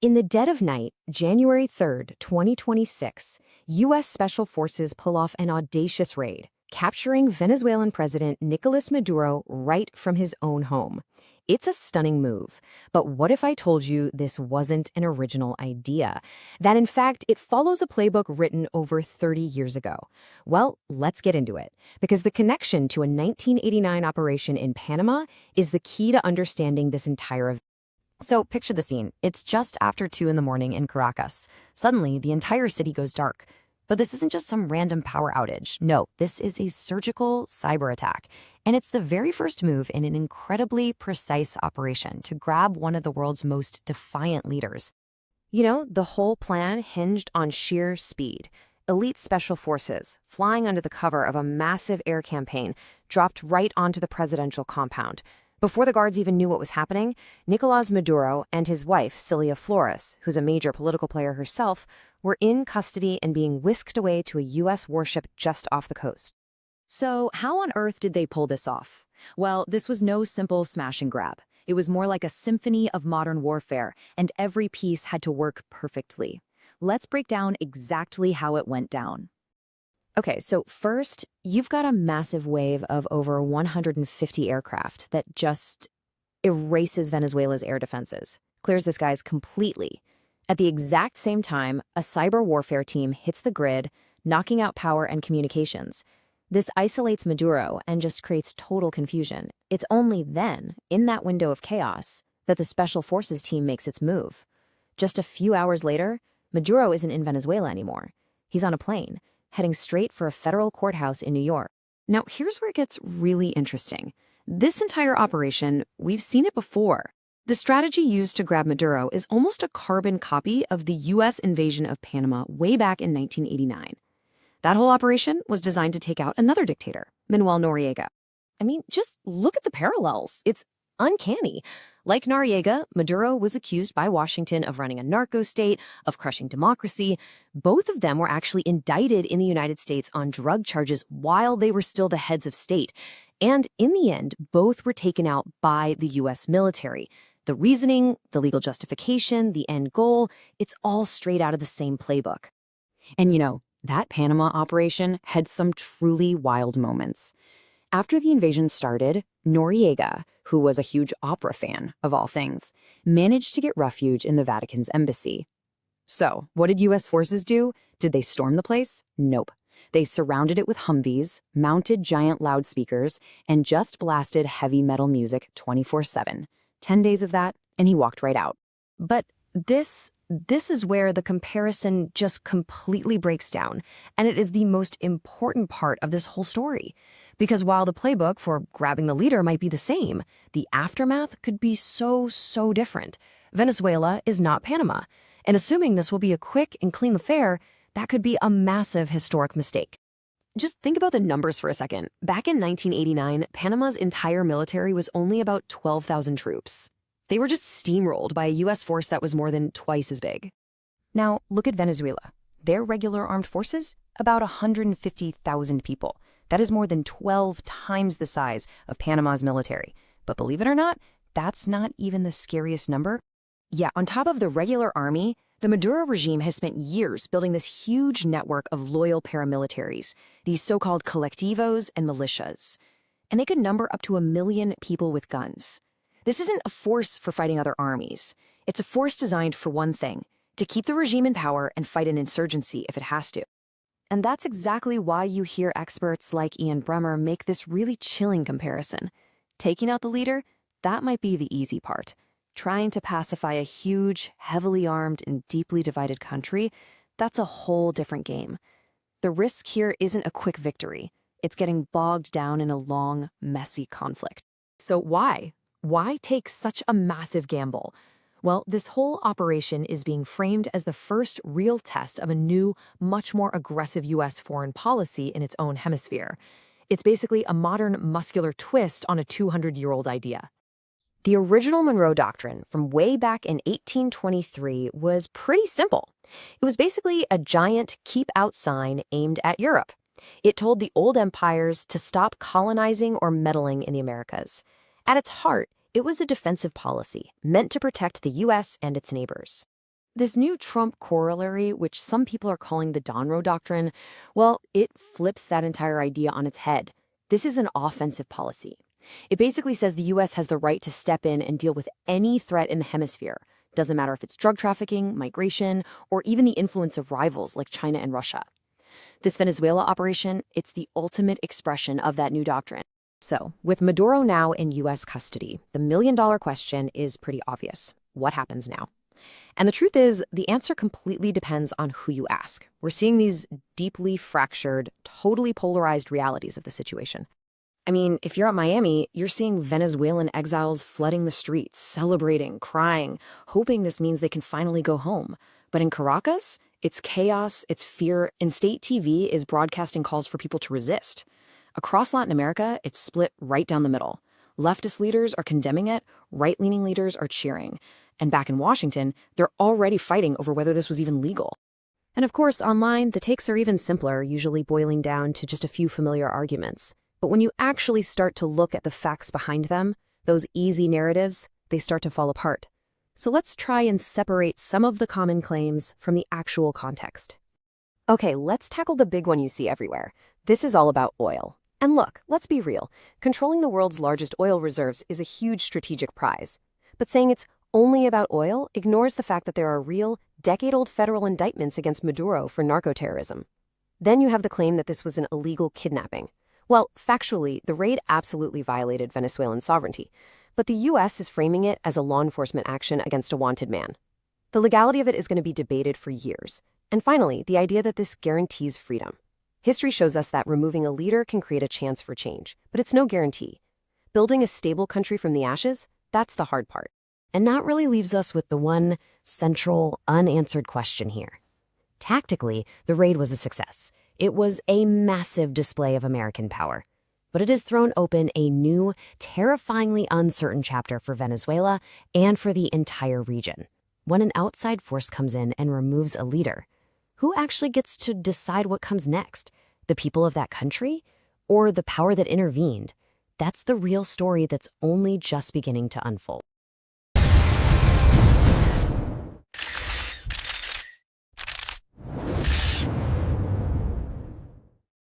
In the dead of night, January 3rd, 2026, U.S. Special Forces pull off an audacious raid, capturing Venezuelan President Nicolás Maduro right from his own home. It's a stunning move, but what if I told you this wasn't an original idea? That in fact, it follows a playbook written over 30 years ago. Well, let's get into it, because the connection to a 1989 operation in Panama is the key to understanding this entire event. So picture the scene. It's just after 2 in the morning in Caracas. Suddenly, the entire city goes dark. But this isn't just some random power outage. No, this is a surgical cyber attack. And it's the very first move in an incredibly precise operation to grab one of the world's most defiant leaders. You know, the whole plan hinged on sheer speed. Elite special forces, flying under the cover of a massive air campaign, dropped right onto the presidential compound. Before the guards even knew what was happening, Nicolás Maduro and his wife, Cilia Flores, who's a major political player herself, were in custody and being whisked away to a U.S. warship just off the coast. So how on earth did they pull this off? Well, this was no simple smash and grab. It was more like a symphony of modern warfare, and every piece had to work perfectly. Let's break down exactly how it went down. Okay, so first, you've got a massive wave of over 150 aircraft that just erases Venezuela's air defenses, clears the skies completely. At the exact same time, a cyber warfare team hits the grid, knocking out power and communications. This isolates Maduro and just creates total confusion. It's only then, in that window of chaos, that the Special Forces team makes its move. Just a few hours later, Maduro isn't in Venezuela anymore. He's on a plane, heading straight for a federal courthouse in New York. Now, here's where it gets really interesting. This entire operation, we've seen it before. The strategy used to grab Maduro is almost a carbon copy of the U.S. invasion of Panama way back in 1989. That whole operation was designed to take out another dictator, Manuel Noriega. I mean, just look at the parallels. It's uncanny. Like Noriega, Maduro was accused by Washington of running a narco state, of crushing democracy. Both of them were actually indicted in the United States on drug charges while they were still the heads of state. And in the end, both were taken out by the U.S. military. The reasoning, the legal justification, the end goal, it's all straight out of the same playbook. And you know, that Panama operation had some truly wild moments. After the invasion started, Noriega, who was a huge opera fan, of all things, managed to get refuge in the Vatican's embassy. So, what did U.S. forces do? Did they storm the place? Nope. They surrounded it with Humvees, mounted giant loudspeakers, and just blasted heavy metal music 24/7. 10 days of that, and he walked right out. But this is where the comparison just completely breaks down, and it is the most important part of this whole story. Because while the playbook for grabbing the leader might be the same, the aftermath could be so different. Venezuela is not Panama, and assuming this will be a quick and clean affair, that could be a massive historic mistake. Just think about the numbers for a second. Back in 1989, Panama's entire military was only about 12,000 troops. They were just steamrolled by a U.S. force that was more than twice as big. Now, look at Venezuela. Their regular armed forces, about 150,000 people. That is more than 12 times the size of Panama's military. But believe it or not, that's not even the scariest number. Yeah, on top of the regular army, the Maduro regime has spent years building this huge network of loyal paramilitaries, these so-called colectivos and militias. And they could number up to 1 million people with guns. This isn't a force for fighting other armies. It's a force designed for one thing, to keep the regime in power and fight an insurgency if it has to. And that's exactly why you hear experts like Ian Bremmer make this really chilling comparison. Taking out the leader, that might be the easy part. Trying to pacify a huge, heavily armed, and deeply divided country, that's a whole different game. The risk here isn't a quick victory. It's getting bogged down in a long, messy conflict. So why? Why take such a massive gamble? Well, this whole operation is being framed as the first real test of a new, much more aggressive U.S. foreign policy in its own hemisphere. It's basically a modern, muscular twist on a 200-year-old idea. The original Monroe Doctrine from way back in 1823 was pretty simple. It was basically a giant keep-out sign aimed at Europe. It told the old empires to stop colonizing or meddling in the Americas. At its heart, it was a defensive policy meant to protect the U.S. and its neighbors. This new Trump corollary, which some people are calling the Donroe Doctrine, well, it flips that entire idea on its head. This is an offensive policy. It basically says the U.S. has the right to step in and deal with any threat in the hemisphere. Doesn't matter if it's drug trafficking, migration, or even the influence of rivals like China and Russia. This Venezuela operation, it's the ultimate expression of that new doctrine. So, with Maduro now in U.S. custody, the million-dollar question is pretty obvious. What happens now? And the truth is, the answer completely depends on who you ask. We're seeing these deeply fractured, totally polarized realities of the situation. I mean, if you're at Miami, you're seeing Venezuelan exiles flooding the streets, celebrating, crying, hoping this means they can finally go home. But in Caracas, it's chaos, it's fear, and state TV is broadcasting calls for people to resist. Across Latin America, it's split right down the middle. Leftist leaders are condemning it, right-leaning leaders are cheering. And back in Washington, they're already fighting over whether this was even legal. And of course, online, the takes are even simpler, usually boiling down to just a few familiar arguments. But when you actually start to look at the facts behind them, those easy narratives, they start to fall apart. So let's try and separate some of the common claims from the actual context. Okay, let's tackle the big one you see everywhere. This is all about oil. And look, let's be real. Controlling the world's largest oil reserves is a huge strategic prize. But saying it's only about oil ignores the fact that there are real, decade-old federal indictments against Maduro for narco-terrorism. Then you have the claim that this was an illegal kidnapping. Well, factually, the raid absolutely violated Venezuelan sovereignty, but the U.S. is framing it as a law enforcement action against a wanted man. The legality of it is going to be debated for years. And finally, the idea that this guarantees freedom. History shows us that removing a leader can create a chance for change, but it's no guarantee. Building a stable country from the ashes, that's the hard part. And that really leaves us with the one central, unanswered question here. Tactically, the raid was a success. It was a massive display of American power. But it has thrown open a new, terrifyingly uncertain chapter for Venezuela and for the entire region. When an outside force comes in and removes a leader, who actually gets to decide what comes next? The people of that country? Or the power that intervened? That's the real story that's only just beginning to unfold.